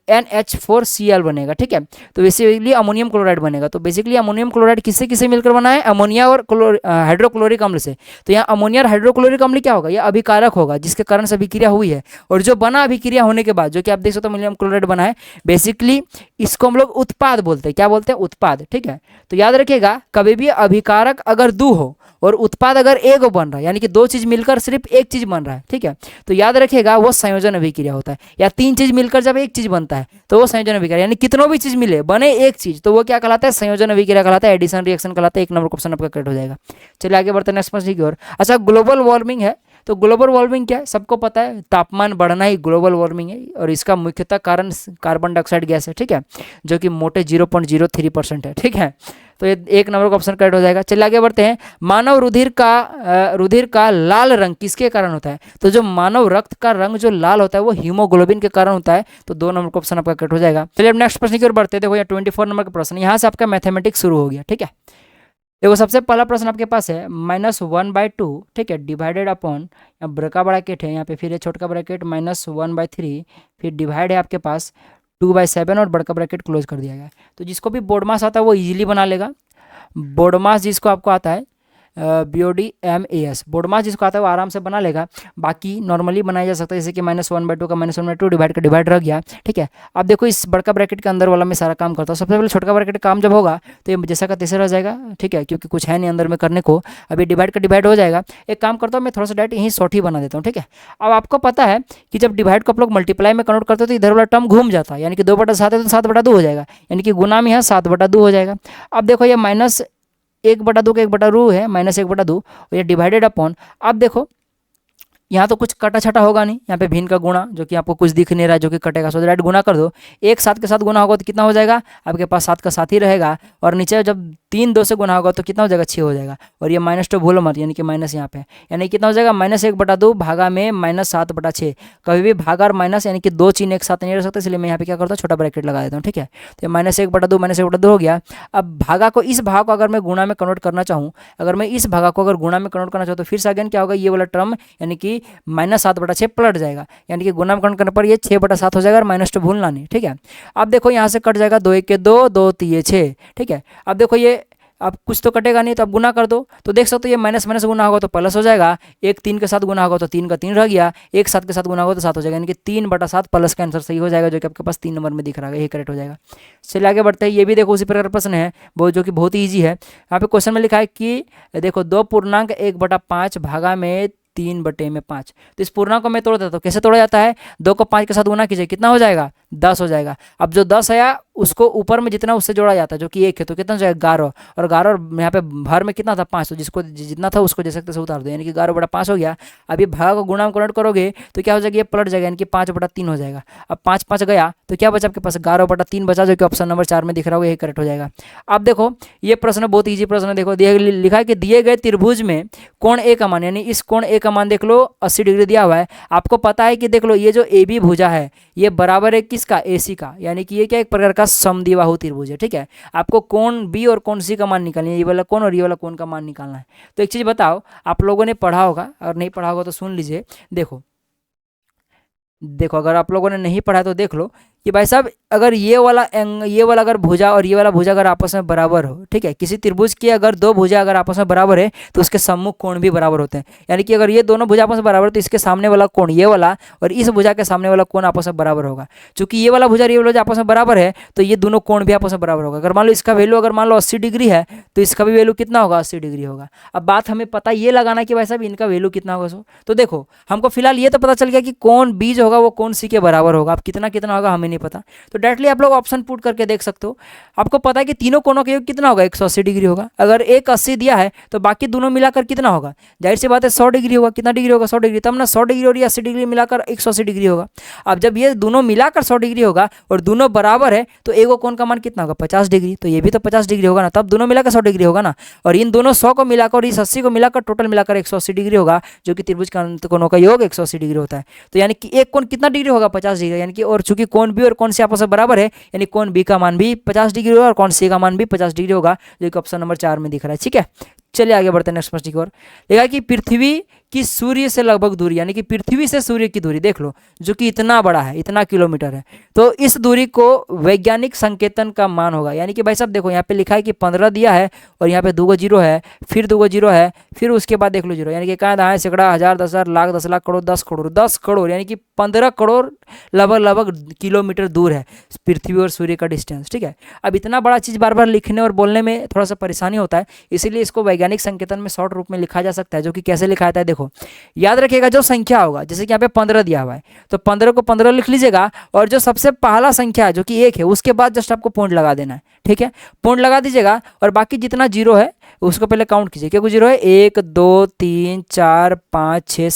NH4Cl बनेगा, ठीक है। तो बेसिकली अमोनियम क्लोराइड बनेगा। तो बेसिकली अमोनियम क्लोराइड किससे किससे मिलकर बना है, अमोनिया और हाइड्रोक्लोरिक अम्ल से। तो यहाँ अमोनिया और हाइड्रोक्लोरिक अम्ल क्या होगा, यह अभिकारक होगा जिसके कारण से अभिक्रिया हुई है। और जो बना अभिक्रिया होने के बाद जो कि आप देख सकते हो अमोनियम क्लोराइड बना है, बेसिकली इसको हम लोग उत्पाद बोलते हैं। क्या बोलते हैं, उत्पाद, ठीक है। तो याद रखिएगा कभी भी अभिकारक अगर 2 हो और उत्पाद अगर 1 बन रहा है यानी कि 2 चीज मिलकर सिर्फ 1 चीज बन रहा है, ठीक है। तो याद रखिएगा वो संयोजन अभिक्रिया होता है। या 3 चीज मिलकर जब 1 चीज बनता है तो वो संयोजन अभिक्रिया, यानी कितनों भी चीज मिले बने 1 चीज तो वो क्या कहलाता है, संयोजन अभिक्रिया कहलाता है, एडिशन रिएक्शन कहलाता है। 1 नंबर क्वेश्चन आपका करेक्ट हो जाएगा। चलिए आगे बढ़ते हैं नेक्स्ट प्रश्न की ओर। अच्छा, ग्लोबल वार्मिंग है, तो ग्लोबल वार्मिंग क्या है, सबको पता है, तापमान बढ़ना ही ग्लोबल वार्मिंग है। और इसका मुख्यतः कारण कार्बन डाइऑक्साइड गैस है, ठीक है, जो कि मोटे 0.03% है, ठीक है। तो ये 1 नंबर का ऑप्शन करेक्ट हो जाएगा। चलिए आगे बढ़ते हैं। मानव रुधिर का लाल रंग किसके कारण होता है, तो जो मानव रक्त का रंग जो लाल होता है वो हीमोग्लोबिन के कारण होता है। तो 2 नंबर का ऑप्शन आपका करेक्ट हो जाएगा। चलिए अब नेक्स्ट प्रश्न की ओर बढ़ते हैं। देखो यहाँ 24 नंबर का प्रश्न, यहाँ से आपका मैथमेटिक्स शुरू हो गया, ठीक है। देखो सबसे पहला प्रश्न आपके पास है -1/2, ठीक है, डिवाइडेड अपॉन, बड़ा ब्रैकेट है यहाँ पे, फिर ये छोटा ब्रैकेट -1/3, फिर डिवाइड है आपके पास 2/7 और बड़का ब्रैकेट क्लोज कर दिया गया। तो जिसको भी बोर्ड मास आता है वो इजीली बना लेगा। बोर्ड मास जिसको आपको आता है BODMAS, बोर्ड मास जिसको आता है वो आराम से बना लेगा। बाकी नॉर्मली बनाया जा सकता है, जैसे कि -1/2 का -1/2 डिवाइड का डिवाइड रह गया, ठीक है। अब देखो इस बड़का ब्रैकेट के अंदर वाला मैं सारा काम करता हूँ। सबसे पहले छोटा ब्रैकेट काम जब होगा तो ये जैसा का तैसा रह जाएगा, ठीक है, क्योंकि कुछ है नहीं अंदर में करने को। अभी डिवाइड का डिवाइड हो जाएगा। एक काम करता हूँ मैं थोड़ा सा डायरेक्ट यहीं शॉर्ट ही बना देता हूँ, ठीक है। अब आपको पता है कि जब डिवाइड को आप लोग मल्टीप्लाई में कन्वर्ट करते हो तो इधर वाला टर्म घूम जाता है, यानी कि 2/7 है तो 7/2 हो जाएगा, यानी कि गुना में यहाँ 7/2 हो जाएगा। अब देखो ये 1/2 का 1/2 है, -1/2 और ये डिवाइडेड अपॉन, अब देखो यहाँ तो कुछ कटा छटा होगा नहीं, यहाँ पे भिन्न का गुणा जो कि आपको कुछ दिख नहीं रहा है जो कि कटेगा, सो डायरेक्ट गुना कर दो। एक 7 के साथ गुना होगा तो कितना हो जाएगा, आपके पास 7 का 7 ही रहेगा, और नीचे जब 3 2 से गुना होगा तो कितना हो जाएगा, 6 हो जाएगा। और ये -2 भूलो मत, यानी कि माइनस यहाँ पे, यानी कितना हो जाएगा, -1/2 भागा में -7/6। कभी भी भागा और माइनस यानी कि 2 चिन्ह एक साथ नहीं रह सकते, इसलिए मैं यहाँ पे क्या करता हूँ, छोटा ब्रैकेट लगा देता हूँ, ठीक है। तो -1/2 हो गया। अब भागा को, इस भाग को अगर मैं गुणा में कन्वर्ट करना चाहूँ, अगर मैं इस भागा को अगर गुणा में कन्वर्ट करना चाहूँ तो फिर से अगेन क्या होगा, ये वाला टर्म यानी कि -7/6 पलट जाएगा, यानी कि गुणा में कन्वर्ट करने पर ये 6/7 हो जाएगा, और -2 भूलना नहीं, ठीक है। अब देखो यहाँ से कट जाएगा, 2 1 के 2, 2 3 6, ठीक है। अब देखो ये, अब कुछ तो कटेगा नहीं, तो अब गुना कर दो, तो देख सकते हो ये माइनस माइनस गुना होगा तो प्लस हो जाएगा, 1 3 के साथ गुना होगा तो 3 का 3 रह गया, 1 7 के साथ गुना होगा तो 7 हो जाएगा, यानी कि 3/7 प्लस का आंसर सही हो जाएगा, जो कि आपके पास 3 नंबर में दिख रहा है, यही करेक्ट हो जाएगा। चलिए आगे बढ़ते हैं, ये भी देखो उसी प्रकार प्रश्न है वो, जो कि बहुत ही ईजी है। यहाँ पे क्वेश्चन में लिखा है कि देखो 2.1/5 भागा में 3/5, तो इस पूर्णांक को मैं तोड़ देता हूँ, कैसे तोड़ा जाता है, 2 को 5 के साथ गुना कीजिए, कितना हो जाएगा, 10 हो जाएगा। अब जो 10 आया उसको ऊपर में जितना उससे जोड़ा जाता है जो कि 1 है, तो कितना हो जाएगा, 11, और 11 और यहाँ पे भर में कितना था, 5, तो जिसको जितना था उसको जैसे तैसे उतार दो, यानी कि 11/5 हो गया। अब ये भागा को गुणा में कन्वर्ट करोगे तो क्या हो जाएगा, ये पलट जाएगा, यानी कि 5/3 हो जाएगा। अब 5 5 गया तो क्या बचा आपके पास, 11/3 बचा, जो कि ऑप्शन नंबर 4 में दिख रहा होगा, यही करेक्ट हो जाएगा। अब देखो ये प्रश्न बहुत ईजी प्रश्न है, देखो लिखा है कि दिए गए त्रिभुज में कोण ए का मान, यानी इस कोण ए का मान देख लो 80 डिग्री दिया हुआ है। आपको पता है कि देख लो ये जो ए बी भुजा है ये बराबर है किसका, AC का, यानी कि ये क्या एक प्रकार का समद्विबाहु त्रिभुज है, ठीक है। आपको कोण बी और कोण सी का मान निकालना है, ये वाला कोण और ये वाला कोण का मान निकालना है। तो एक चीज़ बताओ, आप लोगों ने पढ़ा होगा, और नहीं पढ़ा होगा तो सुन लीजिए। देखो अगर आप लोगों ने नहीं पढ़ा तो देख लो कि भाई साहब अगर ये वाला अगर भुजा और ये वाला भुजा अगर आपस में बराबर हो, ठीक है, किसी त्रिभुज की अगर दो भुजा अगर आपस में बराबर है तो उसके सम्मुख कोण भी बराबर होते हैं, यानी कि अगर ये दोनों भुजा आपस में बराबर है तो इसके सामने वाला कोण ये वाला और इस भुजा के सामने वाला कोण आपस में बराबर होगा। चूंकि ये वाला भुजा और ये वाला भुजा आपस में बराबर है तो ये दोनों कोण भी आपस में बराबर होगा। अगर मान लो इसका वैल्यू अगर मान लो 80 डिग्री है तो इसका भी वैल्यू कितना होगा, 80 डिग्री होगा। अब बात हमें पता ये लगाना कि भाई साहब इनका वैल्यू कितना होगा। सो तो देखो हमको फिलहाल ये तो पता चल गया कि कोण बी जो होगा वो कोण सी के बराबर होगा। अब कितना कितना होगा हमें नहीं पता, तो डायरेक्टली आप लोग ऑप्शन पुट करके देख सकते हो। आपको पता है कि तीनों कोणों का योग कितना होगा, 180 डिग्री होगा। अगर एक 80 दिया है तो बाकी दोनों मिलाकर कितना होगा, जाहिर सी बात है 100 डिग्री होगा। कितना डिग्री होगा, 100 डिग्री, तब ना 100 डिग्री और ये 80 डिग्री मिलाकर 180 डिग्री होगा। अब जब ये दोनों मिलाकर 100 डिग्री होगा और दोनों बराबर है तो एगो कोण का मान कितना होगा, 50 डिग्री, तो ये भी तो 50 डिग्री होगा ना, तब दोनों मिलाकर 100 डिग्री होगा ना। और इन दोनों 100 को मिलाकर और इस 80 को मिलाकर टोटल मिलाकर 180 डिग्री होगा, जो कि त्रिभुज के कोणों का योग 180 डिग्री होता है। तो यानी कि एक कोण कितना डिग्री होगा, 50 डिग्री, यानी कि और चूंकि कोण बी और कोण सी आपस में बराबर है यानी कोण बी का मान भी 50 डिग्री होगा और कोण सी का मान भी 50 डिग्री होगा, जो कि ऑप्शन नंबर 4 में दिख रहा है। ठीक है, चलिए आगे बढ़ते हैं नेक्स्ट प्रश्न की ओर। देखा कि पृथ्वी की सूर्य से लगभग दूरी, यानी कि पृथ्वी से सूर्य की दूरी देख लो, जो कि इतना बड़ा है, इतना किलोमीटर है, तो इस दूरी को वैज्ञानिक संकेतन का मान होगा। यानी कि भाई साहब देखो यहाँ पे लिखा है कि 15 दिया है और यहाँ पे 2 जीरो है, फिर 2 जीरो है, फिर उसके बाद देख लो जीरो, यानी कि कहाँ दाएं सैकड़ा, हजार, 10,000, लाख, 10 लाख, करोड़, 10 करोड़, यानी कि 15 करोड़ लगभग किलोमीटर दूर है पृथ्वी और सूर्य का डिस्टेंस। ठीक है, अब इतना बड़ा चीज़ बार बार लिखने और बोलने में थोड़ा सा परेशानी होता है, इसीलिए इसको वैज्ञानिक संकेतन में शॉर्ट रूप में लिखा जा सकता है, जो कि कैसे लिखा जाता है देखो। याद रखिएगा जो संख्या होगा, जैसे कि यहाँ पे 15 दिया हुआ है तो 15 को 15 लिख लीजिएगा, और जो सबसे पहला संख्या है जो कि 1 है उसके बाद जस्ट आपको पॉइंट लगा देना है। ठीक है, पॉइंट लगा दीजिएगा और बाकी जितना जीरो है उसको पहले काउंट कीजिए। क्या कुछ जीरो है, 1 2 3 4 5 6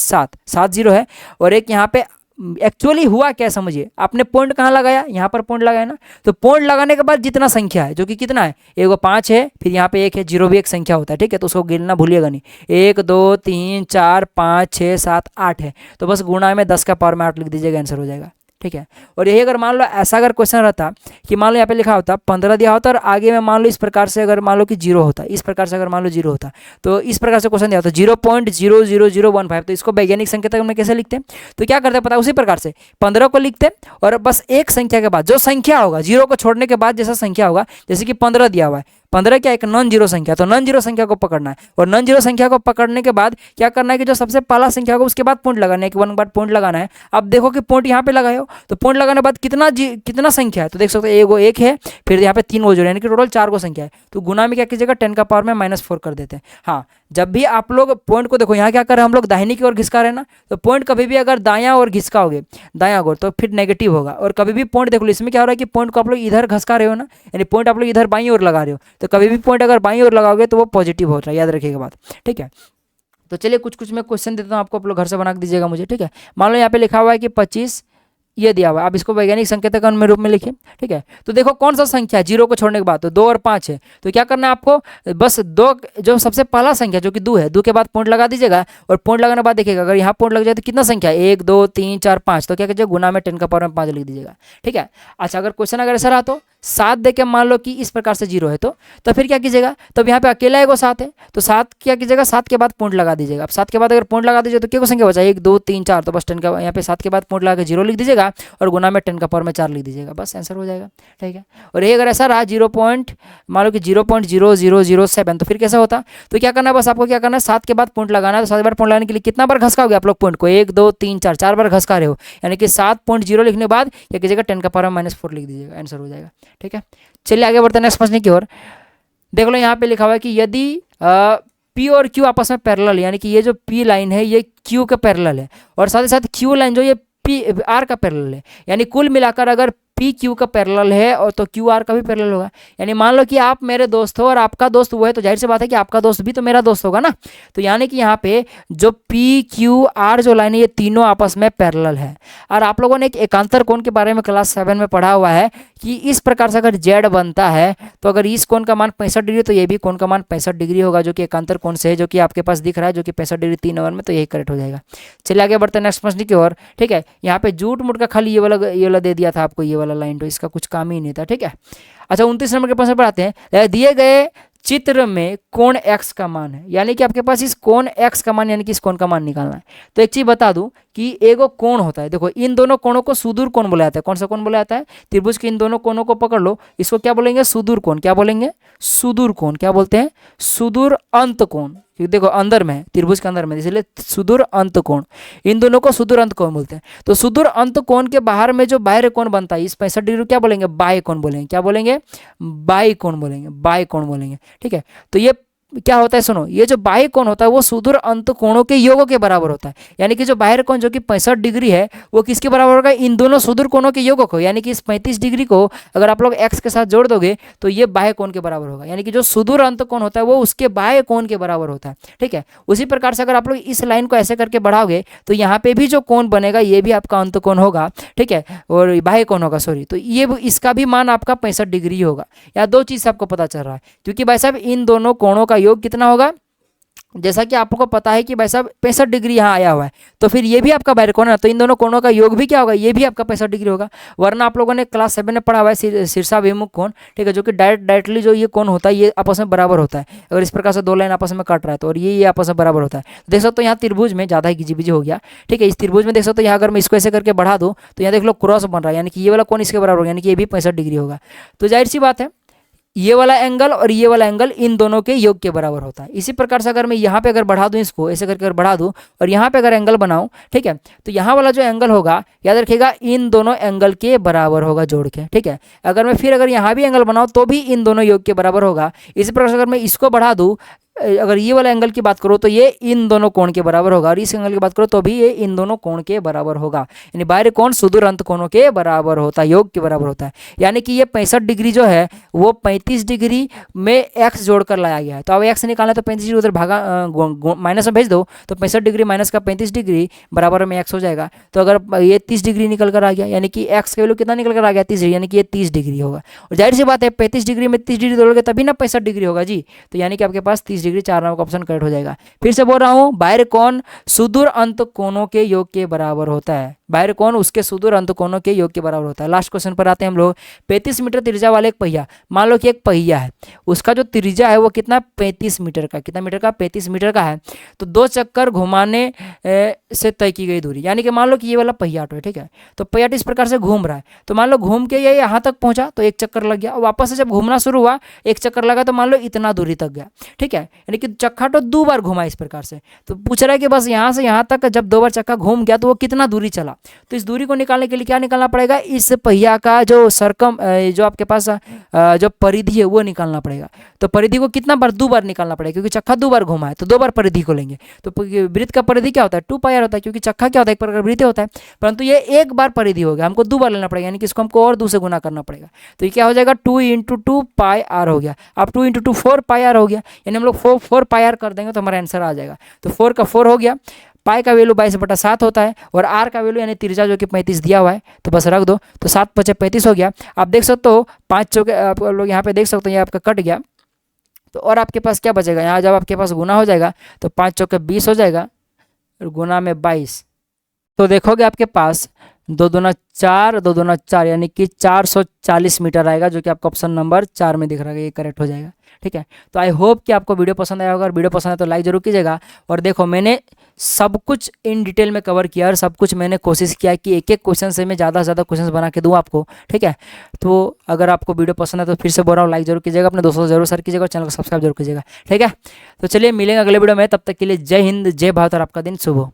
7 जीरो है। और एक यहाँ पे एक्चुअली हुआ क्या समझिए, आपने पॉइंट कहाँ लगाया, यहाँ पर पॉइंट लगाया ना, तो पॉइंट लगाने के बाद जितना संख्या है जो कि कितना है, एगो 5 है, फिर यहाँ पे 1 है, जीरो भी एक संख्या होता है। ठीक है, तो उसको गिनना भूलिएगा नहीं, 1 2 3 4 5 6 7 8 है, तो बस गुणा में 10 का पावर में 8 लिख दीजिएगा, आंसर हो जाएगा। ठीक है, और यही अगर मान लो ऐसा अगर क्वेश्चन रहता कि मान लो यहाँ पे लिखा होता 15 दिया होता और आगे में मान लो इस प्रकार से अगर मान लो कि जीरो होता, इस प्रकार से अगर मान लो जीरो होता, तो इस प्रकार से क्वेश्चन दिया होता 0.00015, तो इसको वैज्ञानिक संकेतक में कैसे लिखते हैं, तो क्या करते हैं पता है, उसी प्रकार से 15 को लिखते हैं और बस एक संख्या के बाद जो संख्या होगा, जीरो को छोड़ने के बाद जैसा संख्या होगा, जैसे कि 15 दिया हुआ है, 15 क्या एक नॉन जीरो संख्या, तो नॉन जीरो संख्या को पकड़ना है, और नॉन जीरो संख्या को पकड़ने के बाद क्या करना है कि जो सबसे पहला संख्या होगा उसके बाद पॉइंट लगाना है, कि 1 बार पॉइंट लगाना है। अब देखो कि पॉइंट यहाँ पे लगाए हो तो पॉइंट लगाने के बाद कितना संख्या है, तो देख सकते हो एक है, फिर यहाँ पे 3 वो जोड़े, यानी कि टोटल 4 को संख्या है, तो गुना में क्या कीजिएगा 10 का पावर में -4 कर देते हैं। हाँ, जब भी आप लोग पॉइंट को देखो, यहाँ क्या कर रहे हैं हम लोग, दाहिनी की ओर घिसका रहे हैं ना, तो पॉइंट कभी भी अगर दायां ओर घिसकाओगे, दायां ओर, तो फिर नेगेटिव होगा। और कभी भी पॉइंट देख लो, इसमें क्या हो रहा है कि पॉइंट को आप लोग इधर घसका रहे हो ना, यानी पॉइंट आप लोग इधर बाईं ओर लगा रहे हो, तो कभी भी पॉइंट अगर बाईं ओर लगाओगे तो वो पॉजिटिव होता है, याद रखिएगा बात, ठीक है। तो चलिए कुछ मैं क्वेश्चन देता हूँ आपको, आप लोग घर से बना के दीजिएगा मुझे, ठीक है। मान लो यहाँ पे लिखा हुआ है कि 25 ये दिया हुआ है, आप इसको वैज्ञानिक संकेतक में रूप में लिखिए, ठीक है। तो देखो कौन सा संख्या है, 0 को छोड़ने के बाद, तो 2 और 5 है, तो क्या करना है आपको, बस 2 जो सबसे पहला संख्या जो कि 2 है, 2 के बाद पॉइंट लगा दीजिएगा, और पॉइंट लगाने के बाद देखिएगा अगर यहाँ पॉइंट लग जाए तो कितना संख्या है, 1 2 3 4 5, तो क्या कीजिएगा गुना में 10 का पावर में 5 लिख दीजिएगा, ठीक है। अच्छा अगर क्वेश्चन अगर ऐसा रहा तो 7 दे के मान लो कि इस प्रकार से 0 है, तो फिर क्या कीजिएगा, तब यहाँ पे अकेला एगो 7 है, तो 7 क्या कीजिएगा, 7 के बाद पॉइंट लगा दीजिएगा। अब 7 के बाद अगर पॉइंट लगा दीजिए तो क्या संख्या बचा, 1 2 3 4, तो बस 10 का यहाँ पे 7 के बाद पॉइंट लगा के 0 लिख दीजिएगा, और गुना में 10 का पावर में 4 लिख दीजिएगा, बस आंसर हो जाएगा, ठीक है। और ये अगर ऐसा रहा 0 पॉइंट मान लो कि 0.0007, तो फिर कैसा होता, तो क्या करना है, बस आपको क्या करना है, 7 के बाद पॉइंट लगाना है, तो 7 बार पॉइंट लगाने के लिए कितना बार घसकाओगे आप लोग पॉइंट को, 1 2 3 4, 4 बार घसका रहे हो, यानी कि 7.0 लिखने के बाद क्या कीजिएगा 10 का पावर में -4 लिख दीजिएगा, आंसर हो जाएगा, ठीक है। चलिए आगे बढ़ते हैं नेक्स्ट प्रश्न की ओर। देख लो यहाँ पे लिखा हुआ है कि यदि पी और क्यू आपस में पैरेलल, यानी कि ये जो पी लाइन है ये क्यू का पैरेलल है, और साथ ही साथ क्यू लाइन जो ये पी आर का पैरेलल है, यानी कुल मिलाकर अगर पी क्यू का पैरेलल है और तो क्यू आर का भी पैरेलल होगा। यानी मान लो कि आप मेरे दोस्त हो और आपका दोस्त वो है, तो जाहिर सी बात है कि आपका दोस्त भी तो मेरा दोस्त होगा ना। तो यानी कि यहाँ पे जो पी क्यू आर जो लाइन है ये तीनों आपस में पैरेलल है। और आप लोगों ने एक एकांतर कोण के बारे में क्लास 7 में पढ़ा हुआ है कि इस प्रकार से अगर जेड बनता है तो अगर इस कोण का मान 65 डिग्री तो ये भी कोण का मान 65 डिग्री होगा, जो कि एकांतर कोण से है, जो कि आपके पास दिख रहा है, जो कि 65 डिग्री 3 नंबर में, तो यही करेक्ट हो जाएगा। चलिए आगे बढ़ते हैं नेक्स्ट प्रश्न की ओर, ठीक है। यहाँ पे जूट मुट का खाली ये वाला दे दिया था आपको, ये वाला लाइन, तो इसका कुछ काम ही नहीं था, ठीक है। अच्छा 29 नंबर के प्रश्न पर आते हैं। दिए गए चित्र में कोण x का मान है, यानी कि आपके पास इस कोण x का मान यानी कि इस कोण का मान निकालना है। तो एक चीज बता दूं कि एगो कोण होता है, देखो इन दोनों कोणों को सुदूर कोण बोला जाता है। कौन सा कोण बोला जाता है, त्रिभुज के इन दोनों कोणों को पकड़ लो, इसको क्या बोलेंगे, सुदूर कोण। क्या बोलेंगे, सुदूर कोण। क्या बोलते हैं, सुदूर अंत कोण, क्योंकि देखो अंदर में है, त्रिभुज के अंदर में, इसलिए सुदूर अंत कोण, इन दोनों को सुदूर अंत कोण बोलते हैं। तो सुदूर अंत कोण के बाहर में जो बाह्य कोण बनता है इस 65 डिग्री क्या बोलेंगे, बाह्य कोण बोलेंगे। क्या बोलेंगे, बाह्य कोण बोलेंगे, बाह्य कोण बोलेंगे, ठीक है। तो ये क्या होता है, सुनो, ये जो बाह्य कोण होता है वो सुदूर अंत कोणों के योग के बराबर होता है। यानी कि जो बाह्य कोण जो कि 65 डिग्री है वो किसके बराबर होगा, इन दोनों सुदूर कोणों के योग को, यानी कि इस 35 डिग्री को अगर आप लोग x के साथ जोड़ दोगे तो ये बाह्य कोण के बराबर होगा। यानी कि जो सुदूर अंत कोण होता है वो उसके बाह्य कोण के बराबर होता है, ठीक है। उसी प्रकार से अगर आप लोग इस लाइन को ऐसे करके बढ़ाओगे तो यहाँ पे भी जो कोण बनेगा ये भी आपका अंत कोण होगा, ठीक है, और बाह्य कोण होगा, सॉरी। तो ये इसका भी मान आपका 65 डिग्री होगा। यहाँ दो चीज़ आपको पता चल रहा है, क्योंकि भाई साहब इन दोनों कोणों का योग कितना होगा, जैसा कि आपको पता है कि भाई साहब 65 डिग्री यहाँ आया हुआ है, तो फिर ये भी आपका बाह्य कोण है, तो इन दोनों कोणों का योग भी क्या होगा, ये भी आपका 65 डिग्री होगा। वरना आप लोगों ने क्लास 7 में पढ़ा हुआ है शीर्षाभिमुख कोण, ठीक है, जो कि डायरेक्टली जो ये कोण होता है ये आपस में बराबर होता है। अगर इस प्रकार से दो लाइन आपस में काट रहा है तो, और ये आपस में बराबर होता है। देख सकते हो यहाँ त्रिभुज में ज़्यादा ही गिजीबिजी हो गया, ठीक है। इस त्रिभुज में देख सकते हो यहाँ अगर मैं इसको ऐसे करके बढ़ा दूँ तो यहाँ देख लो क्रॉस बन रहा है, यानी कि ये वाला कोण इसके बराबर होगा, यानी कि ये भी 65 डिग्री होगा। तो जाहिर सी बात है ये वाला एंगल और ये वाला एंगल इन दोनों के योग के बराबर होता है। इसी प्रकार से अगर मैं यहाँ पे अगर बढ़ा दूँ इसको ऐसे करके अगर बढ़ा दूँ और यहाँ पे अगर एंगल बनाऊँ, ठीक है, तो यहाँ वाला जो एंगल होगा याद रखिएगा इन दोनों एंगल के बराबर होगा जोड़ के, ठीक है। अगर मैं फिर अगर यहाँ भी एंगल बनाऊँ तो भी इन दोनों योग के बराबर होगा। इसी प्रकार से अगर मैं इसको बढ़ा दूँ, अगर ये वाला एंगल की बात करो तो ये इन दोनों कोण के बराबर होगा, और इस एंगल की बात करो तो भी ये इन दोनों कोण के बराबर होगा। यानी बाह्य कोण सुदूर अंत कोणों के बराबर होता है, योग के बराबर होता है। यानी कि ये 65 डिग्री जो है वो 35 डिग्री में x जोड़कर लाया गया है। तो अब x निकालना है तो 35 डिग्री उधर भागा माइनस में भेज दो, तो 65 डिग्री माइनस का 35 डिग्री बराबर में x हो जाएगा। तो अगर ये 30 डिग्री निकल कर आ गया, यानी कि x का वैल्यू कितना निकल कर आ गया, 30 डिग्री, यानी कि ये 30 डिग्री होगा। और जाहिर सी बात है 35 डिग्री में 30 डिग्री जोड़ोगे तभी ना 65 डिग्री होगा जी। तो यानी कि आपके पास 30 डिग्री, 4 नंबर का ऑप्शन करेक्ट हो जाएगा। फिर से बोल रहा हूँ, बाह्य कोण सुदूर अंत कोणों के योग के बराबर होता है। बाह्य कोण उसके सुदूर अंत कोणों के योग के बराबर होता है। लास्ट क्वेश्चन पर आते हैं हम लोग। 35 मीटर त्रिज्या वाले एक पहिया, मान लो कि एक पहिया है, उसका जो त्रिज्या है वो कितना 35 मीटर का, कितना मीटर का, 35 मीटर का है। तो 2 चक्कर घुमाने से तय की गई दूरी, यानी कि मान लो कि ये वाला पहिया ऑटो है, ठीक है, तो पहिया इस प्रकार से घूम रहा है। तो मान लो घूम के ये यहाँ तक पहुंचा तो एक चक्कर लग गया, और वापस से जब घूमना शुरू हुआ एक चक्कर लगा तो मान लो इतना दूरी तक गया, ठीक है। यानी कि चक्का तो 2 बार घुमा इस प्रकार से। तो पूछ रहा है कि बस यहाँ से यहाँ तक जब 2 बार चक्का घूम गया तो वो कितना दूरी चला। तो इस दूरी को निकालने के लिए क्या निकालना पड़ेगा, इस पहिया का जो जो आपके पास जो परिधि है वो निकालना पड़ेगा। तो परिधि को कितना बार, 2 बार निकालना पड़ेगा, क्योंकि चक्का 2 बार घुमा है तो 2 बार परिधि को लेंगे। तो वृत्त का परिधि क्या होता है, 2 पाई आर होता है, क्योंकि चक्का क्या होता है, एक प्रकार वृत्त होता है, परंतु ये 1 बार परिधि हो गया, हमको 2 बार लेना पड़ेगा, यानी कि इसको हमको और 2 से गुना करना पड़ेगा। तो ये क्या हो जाएगा, 2 × 2 पाई आर हो गया। अब 2 × 2 4 पाई आर हो गया, यानी हम लोग 4 पाई आर कर देंगे तो हमारा आंसर आ जाएगा। तो 4 का 4 हो गया, पाई का वैल्यू 22/7 होता है, और आर का वैल्यू यानी त्रिज्या जो कि 35 दिया हुआ है, तो बस रख दो। तो 7 × 5 = 35 हो गया। आप देख सकते हो 5 चौके, आप लोग यहाँ पे देख सकते हो ये आपका कट गया, तो और आपके पास क्या बचेगा, यहाँ जब आपके पास गुना हो जाएगा तो 5 चौके 20 हो जाएगा, और गुना में 22, तो देखोगे आपके पास 2 दूना 4, 2 दूना 4, यानी कि 440 मीटर आएगा, जो कि आपका ऑप्शन नंबर 4 में दिख रहा है, ये करेक्ट हो जाएगा। ठीक है, तो आई होप कि आपको वीडियो पसंद आया होगा, और वीडियो पसंद है तो लाइक जरूर कीजिएगा। और देखो मैंने सब कुछ इन डिटेल में कवर किया, और सब कुछ मैंने कोशिश किया कि एक एक क्वेश्चन से मैं ज़्यादा से ज़्यादा क्वेश्चन बना के दूँ आपको। ठीक है, तो अगर आपको वीडियो पसंद है तो फिर से बोल रहा हूँ, लाइक जरूर कीजिएगा, अपने दोस्तों से जरूर शेयर कीजिएगा, और चैनल को सब्सक्राइब जरूर कीजिएगा। ठीक है, तो चलिए मिलेंगे अगले वीडियो में, तब तक के लिए जय हिंद, जय भारत, और आपका दिन शुभ हो।